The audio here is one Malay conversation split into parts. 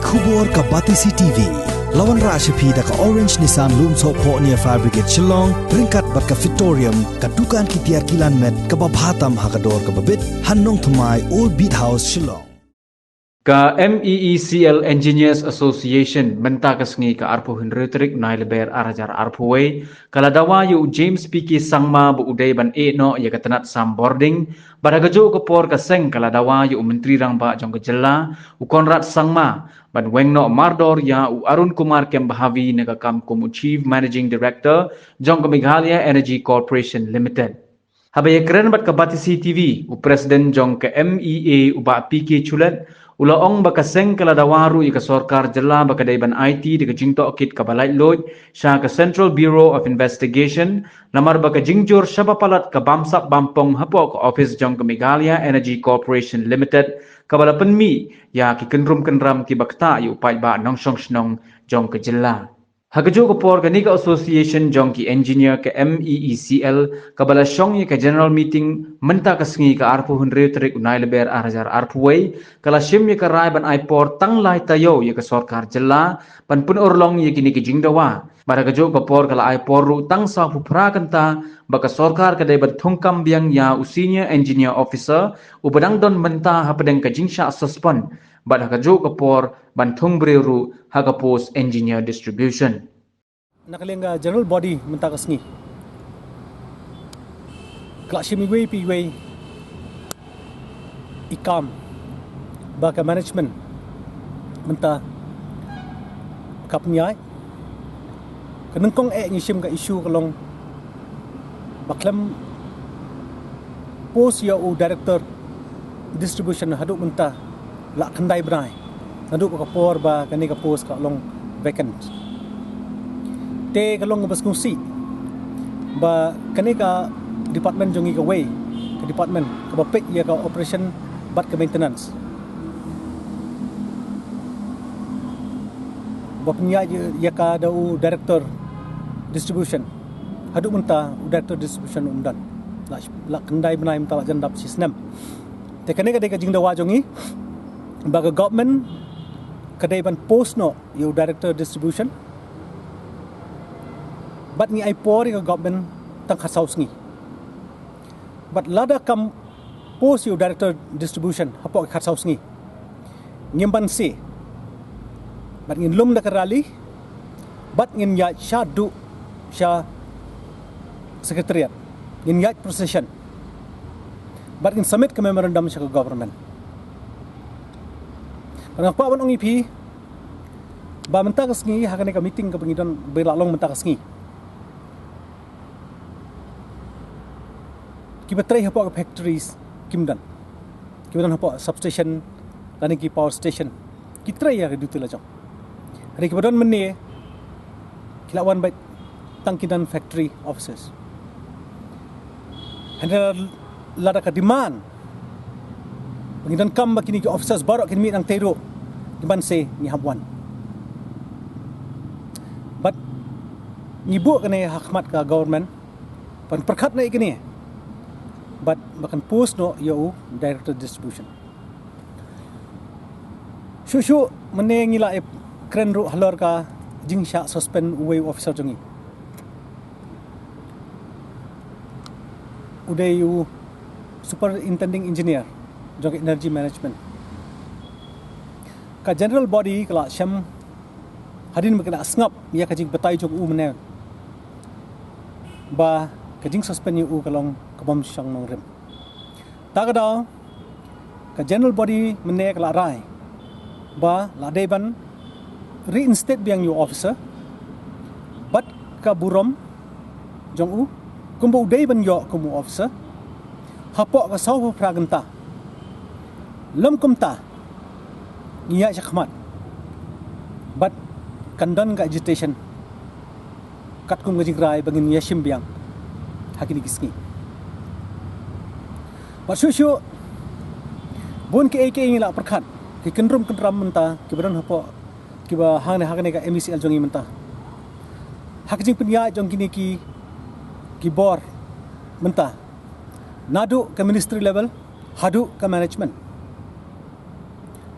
Khubor ka Batisi TV. Lawan Rashapi da ka Orange Nissan Loom So Po near Fire Brigade Shillong, Ringkat bat ka Victorium, ka Dukan ki Tiar Kilan Met, ka Babhatam Hakador ka Babit, Hannong Thumai Old Beat House Shillong. Ka MEECL Engineers Association menta kasngi ka arpo hinrutrik naileber arajar arpoway kala dawa yu James PK Sangma bu uday ban no ya katanat sam boarding baragajo ko por ka seng kala dawa yu menteri rang ba jong kejela u Konrad Sangma ban wengno Mardor ya u Arun Kumar Kembahavi naga kam kum Chief Managing Director jong Meghalaya Energy Corporation Limited. Habaya keren bat ka Batisi TV u Presiden jong ke MEA u ba PK Chulet ulaong bakaseng kaladawaru ika sorkar jela bakadaiban IT di kajingto kit kabalay loy siya ka Central Bureau of Investigation lamar bakajingjur siya papalat ka bamsak bampong hapo ka Office jong ka Meghalaya Energy Corporation Limited kabalapan mi ya ki kenram ki bakta yu upay ba nong snong jong ka jela. Hagajo ko por kanika association jong ki engineer ka MEECL kabala syong ka general meeting menta kasngi ka arpo hundre trik unai leber arajar arpway kala shim ka rai ban aipor tang lai tayo ka sorkar jela pan pun orlong kini ki jingdawa baragajo ko por kala aipor ru tang sa pupra kanta baka sorkar ka debat thongkam biang ya senior engineer officer ubadang don menta hapadeng ka jingsha suspend bad hagajo ko por bantung breru haga post engineer distribution. Nakalenga general body mentakas ngi. Klashimiwe piwe ikam baka management menta kapnyai kanengkong ngisim ka issue kalong baklam post ya u director distribution haduk menta la kandai brai naduk ka por ba kani ka post ka long vacant te ka long bas kusi ba kani ka department jongi ka way ka department ka bapik ya ka operation bat ka maintenance bapnya ya ka dau director distribution haduk menta director distribution undan la kandai brai menta la jandap sistem te kani ka de ka jingdawa jongi baga government kadai ban post no you director distribution but ni ai por ka government tang khasaus ngi but lada kam post you director distribution hapo khasaus ngi ngimban se but ngin lum na karali but ngin ya shadu sha secretariat ngin ya procession but ngin submit ka memorandum sa government. Ang pawan ang ipi ba mentakas ngi hakane ka meeting ka pangidon belalong mentakas ngi kibatray hapo ka factories kimdan kibadan hapo substation lani ki power station kitray ya dito la jong hari kibadon menni kilawan by tangkidan factory offices and lada ka demand Pengidan kam bakini ki officers baru kini meet ang tero diban se ni habwan. But ngibu kene hakmat ka government pan perkhat na ikini. But bakan post no yo director distribution. Shushu mene ngila e kren ru halor ka jingsha suspend way officer jongi. Uday yu superintending engineer jog energy management ka general body kala syam hadin makna asngap ya kajing batai jog u mene ba kajing suspend u kalong kabam sang nong rem tagada ka general body mene kala rai ba la deban reinstate biang you officer but ka burom jong u kumbo deban yo kumu officer hapo ka saw praganta lam kumta niya syakmat but kandan ka agitation kat kum gajing rai bangin niya simbiang hakini giski but shushu bon ke ngila perkhat ki kendrum menta ki badan hapo ki ba hakane ka MECL jongi menta hakjing penya jong kini ki bor menta nadu ke ministry level hadu ke management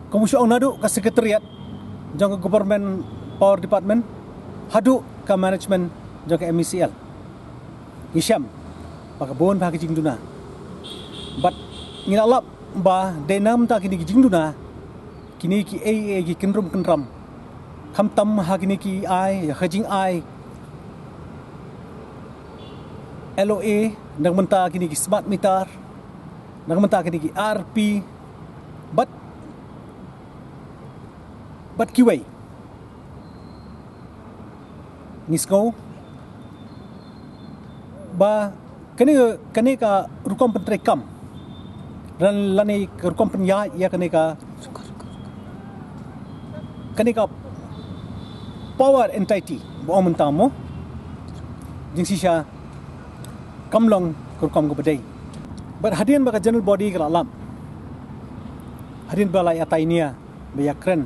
Kamusyo ang nado ka sekretariat jang government power department hadu ka management jang MECL ngisiam pakabon ba kijing duna but ngilalap ba denam ta kini kijing duna kini ki AA ki kinrum kinram kam tam ha kini ki ai hajing ai LOA nang menta kini ki smart meter nang menta kini ki RP but kiway ngisco ba kani ka rukom pentrekam ran lani rukom penya ya kani ka power entity bo mentamo jing sisha kamlong kurkom ko badai but hadian baka general body ka alam hadian bala atainia bayakren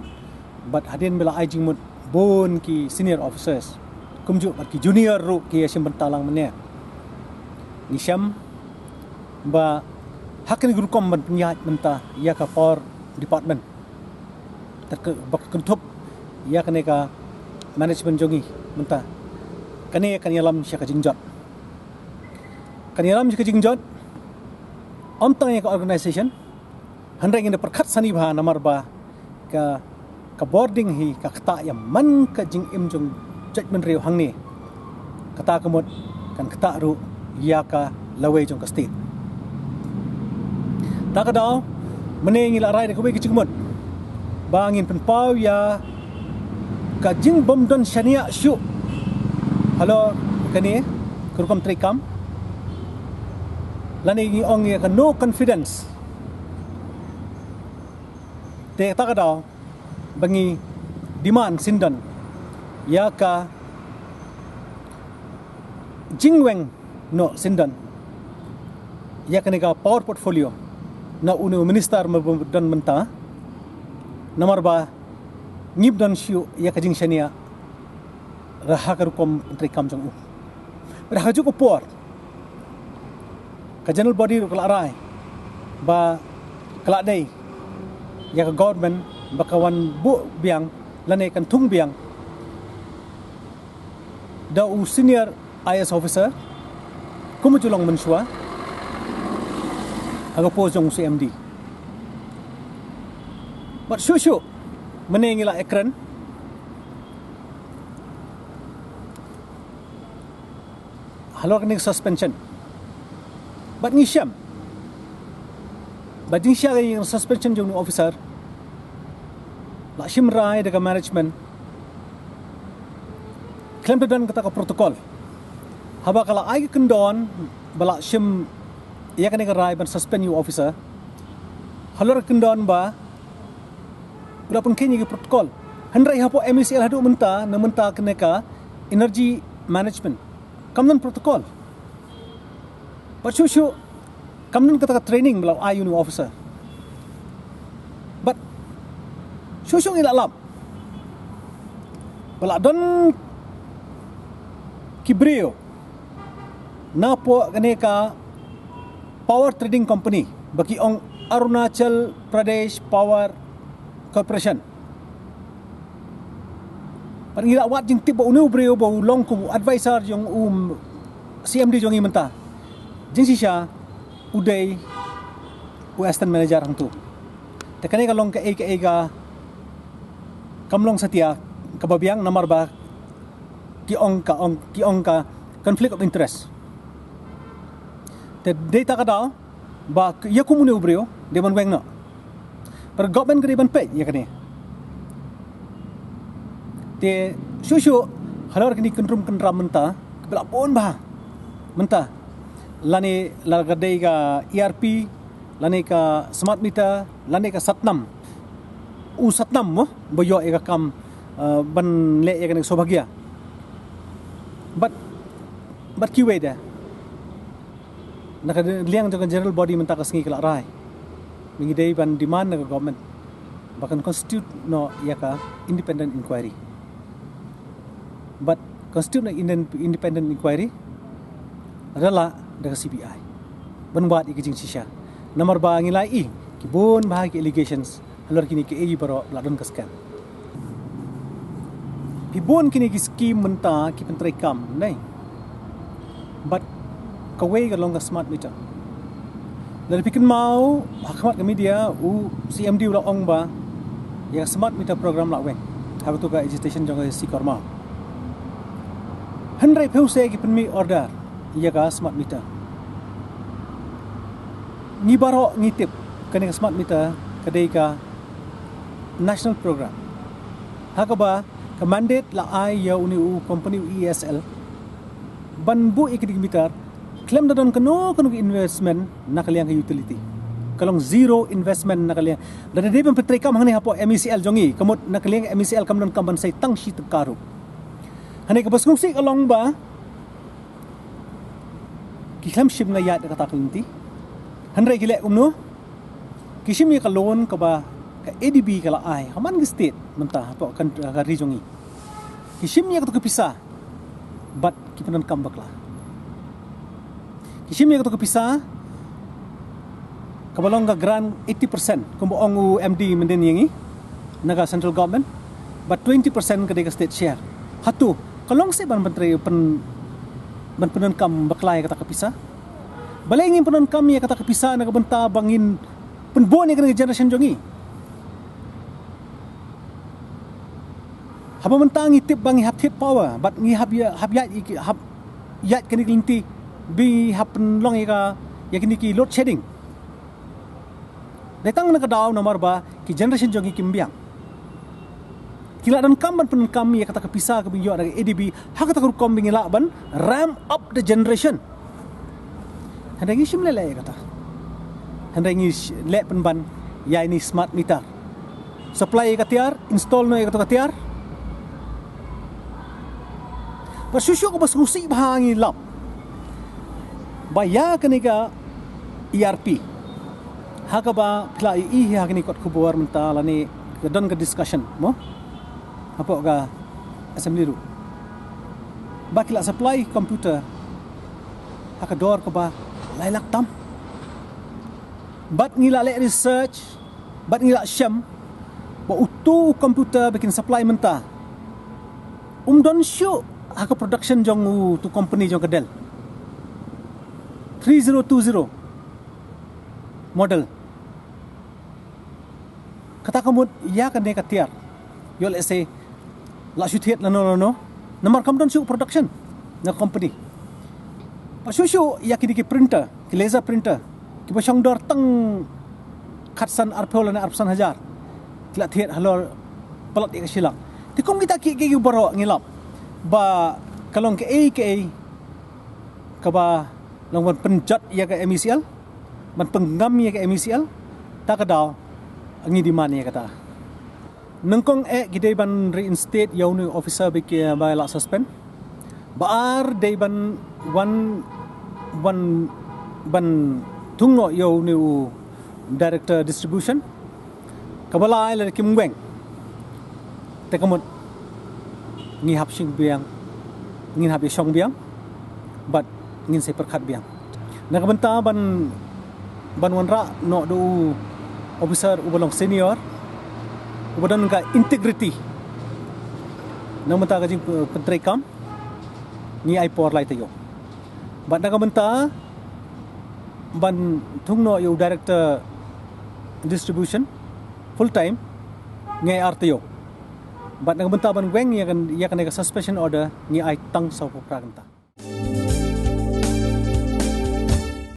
but hadian bala ajing mut bon ki senior officers kumju ki junior ru ki asim bentalang mene ni syam ba hakin kurkom penyat menta ya ka power department tak bak kuntup ya kane ka management jongi menta kane kan yalam sya ka jingjot kaniram jika jingjot omtang ya organisation handai ngin perkat sani bha namar ba ka boarding hi ka kata ya man ka jing im jong judgment reu hangni kata kemut kan kata ru ya ka lawe jong ka state tak ada mene ngila rai ko be ki jingmut bangin pen pau ya ka jing bom don shania shu halo kani kurkom trikam lani ngi ong ya no confidence te takada bangi demand sindan ya ka jingweng no sindan ya ka nega power portfolio na unu minister dan menta namar ba ngib dan shu ya ka jing shania raha ka rukom trikam jong u raha ju ko por ka general body kelak rai ba kelak day ya ka government bakawan bu biang lane kan tung biang da u senior IS officer kumujulong mensua aga pojong CMD but shu menengila ekran halor ni suspension but ni syam but ni syam yang suspension jong officer la syim rai dekat management klaim dan kata ka protokol haba kala ai kendon bala syim ya kan rai ban suspend you officer halor kendon ba udah pun kini protokol handrai hapo MECL hadu menta na menta keneka energy management kamnan protokol but shu kamnan kata training belau ayun officer but shu ila lab bala don kibrio napo kaneka power trading company bagi ong Arunachal Pradesh Power Corporation Panggila wat jing tiba unu brio bau long ku advisor jong CMD jong imenta jing sisha uday Western manager hang tu tekane ka long ka ega kamlong satia kababiang namar ba ki ong ka conflict of interest te data ka daw ba ya kumune brio de ban weng no per government gri ban pe ya kane te shushu halor kini kendrum kendram menta kebela pon bah menta lani lagadai ka ERP lani ka smart meter lani ka satnam satnam mo boyo eka kam ban le eka nek sobagya but kiwe da nakaliang jong general body menta ka sngi kala rai mingi dei ban demand na government bahkan constitute no yaka independent inquiry but constitute na independent inquiry adalah dari CBI banbuat ikijing sisya nomor ba ngilai kibun bahagi allegations halor kini ke baro ladon kaskan pibon kini ki skim menta ki pentrai kam nei but kawai ka long ka smart meter dari pikin mau hakmat ke media CMD ulah ong ba ya smart meter program la weng ha tu ka agitation jong si korma handrai pause ki penmi order ya ka smart meter ni baro ngitip kene ka smart meter kadai ka national program hakaba ka mandate la ai ya uni company ESL ban bu ikidik meter claim da don kano investment nakaliang ka utility kalong zero investment nakaliang dan de ben petrai kam hangni hapo MECL jongi kamot nakaliang MECL kam don kamban sai tang shi karu hane ka basung sik along ba ki claim ship na yat kata kelinti handrai gile umno kishim ya kalon ka ba ka ADB kala ai haman gi state mentah hapo kan ka rijongi kishim ya ka pisah but kipanan kam bakla kishim ya ka pisah kabalong ka grant 80% kumbo ong MD menden yangi naga central government but 20% ka de state share hatu kalong se ban menteri penan kam bakla ya kata pisah balengin penan kam ya kata pisah naga benta bangin penbon ya kena generation jongi haba mentang itip bangi hap tit power but ngi hab yat kini kelinti bi happen long ya kini ki load shedding datang nak daw nomor ba ki generation jongi kimbiang kila dan kamban pen kami ya kata kepisah ke bingyo dari ADB hak kata kom bingila ban ramp up the generation handangi simlele ya kata handangi le penban ya ini smart meter supply ka tiar install no ya kata tiar Pasusyo ko basusi bahangi lap. Baya kaniga ERP. Haka ba pila iihi hakini kot kubuar mentala ni kedon ke discussion mo. Apa ga assembly ru. Bakila supply computer. Haka dor ko ba lailak tam. Bat ngila le research, bat ngila syam ba utu computer bikin supply mentah. Don show haka production jong tu company jong kedel 3020 model kata kamu ya kan dia katiar yo let's say la shoot hit no nomor kam don show production na company pa show ya ki printer ki laser printer ki ba shong dor tang khatsan arpol na arpsan hajar kila thiet halor palat ik silak ti kom kita ki baro ngilap ba kalong ke ka ba long ban penjat ya ke MECL ban penggam ya ke MECL ta ka daw ngi di man ya kata nengkong gidai ban reinstate yaw ni officer biki ba la suspend baar day ban tungno yaw ni director distribution kabala la kim weng te kamot ngi hap sing biang ngin hap yong biang but ngin se perkhat biang nakabenta ban wanra no do officer ubalong senior ubadan ka integrity namenta ka jing pentrai kam ni ai por lai tayo but nakabenta ban thungno yo director distribution full time ngai artayo but nagbentar ban weng ya kan suspension order ni ai tang sa praganta